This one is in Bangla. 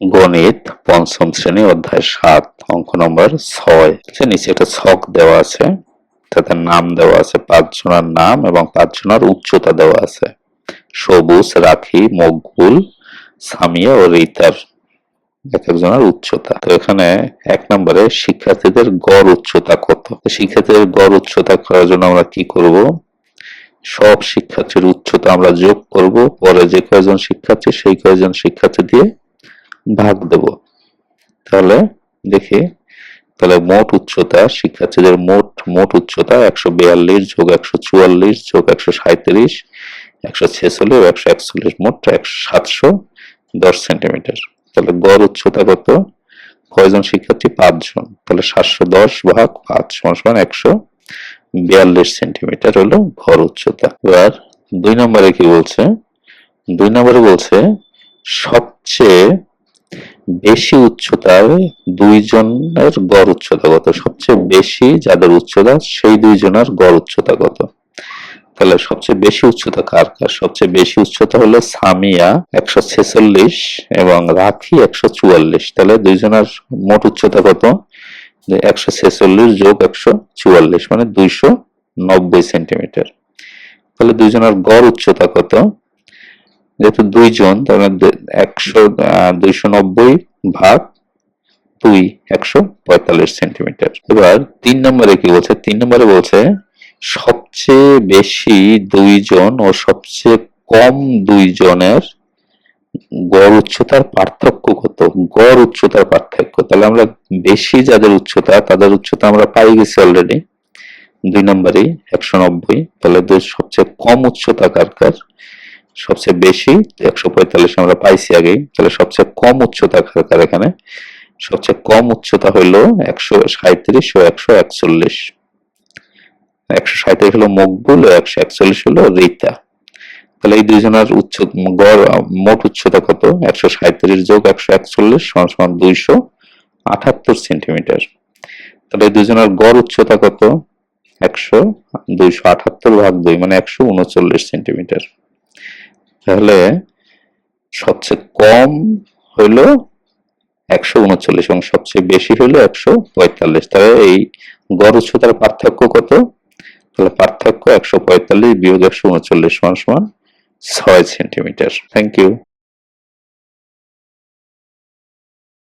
গণিত পঞ্চম শ্রেণী অধ্যায় ৭ অঙ্ক নম্বর ৬। নিচে একটা ছক দেওয়া আছে, তাদের নাম দেওয়া আছে, ৫ জনের নাম এবং ৫ জনের উচ্চতা দেওয়া আছে। সবুজ, রাখি, মকবুল, সামিয়া ও রিতার এক একজনের উচ্চতা। তো এখানে ১ নম্বরে শিক্ষার্থীদের গড় উচ্চতা কত? শিক্ষার্থীদের গড় উচ্চতা করার জন্য আমরা কি করব? সব শিক্ষার্থীর উচ্চতা আমরা যোগ করব, পরে যে কয়জন শিক্ষার্থী সেই কয়জন শিক্ষার্থী দিয়ে ভাগ দেব। তাহলে দেখি, তাহলে মোট উচ্চতা শিক্ষার্থীদের মোট উচ্চতা ১৪২ যোগ ১৪৪ যোগ ১৩৭ ১৪৬ ও ১৪১ মোট ৭১০ সেন্টিমিটার। তাহলে গড় উচ্চতা কত? কয়জন শিক্ষার্থী? ৫ জন। তাহলে ৭১০ ভাগ ৫ সমান ১৪২ সেন্টিমিটার হলো গড় উচ্চতা। এবার ২ নম্বরে কি বলছে? ২ নম্বরে বলছে সবচেয়ে বেশি উচ্চতায় ২ জনের গড় উচ্চতা কত? সবচেয়ে বেশি যাদের উচ্চতা সেই ২ জনের গড় উচ্চতা কত? তাহলে সবচেয়ে বেশি উচ্চতা কার? সবচেয়ে বেশি উচ্চতা হলো সামিয়া ১৪৬ এবং রাখি ১৪৪। তাহলে ২ জনের মোট উচ্চতা কত? ১৪৬ যোগ ১৪৪ মানে ২৯০ সেন্টিমিটার। তাহলে ২ জনের গড় উচ্চতা কত? যেহেতু ২ জন, তাহলে ২৯০ ভাগ ২ ১৪৫ সেন্টিমিটার। এবার ৩ নম্বরে কি বলছে? ৩ নম্বরে বলছে সবচেয়ে বেশি ২ জন ও সবচেয়ে কম ২ জনের গড় উচ্চতার পার্থক্য কত? গড় উচ্চতার পার্থক্য। তাহলে আমরা বেশি যাদের উচ্চতা তাদের উচ্চতা আমরা পাই গেছি অলরেডি ২ নম্বরে ১৯০। তাহলে সবচেয়ে কম উচ্চতা কার? সবচেয়ে বেশি ১৪৫ আমরা পাইছি আগেই। তাহলে সবচেয়ে কম উচ্চতা কার এখানে? সবচেয়ে কম উচ্চতা হইল ১৩৭ ও ১৪১। ১৩৭ হলো মকবুল ও ১৪১ হলো রিতা। তাহলে এই ২ জনের গড় মোট উচ্চতা কত? ১৩৭ যোগ ১৪১ সমান ২৭৮ সেন্টিমিটার। তাহলে এই ২ জনের গড় উচ্চতা কত? ২৭৮ ভাগ ২ মানে ১৩৯ সেন্টিমিটার। তাহলে সবচেয়ে কম হইল ১৩৯ এবং সবচেয়ে বেশি হইল ১৪৫। তাহলে এই গড় উচ্চতার পার্থক্য কত? তাহলে পার্থক্য ১৪৫ বিয়োগ ১৩৯ সমান ৬ সেন্টিমিটার। Thank you.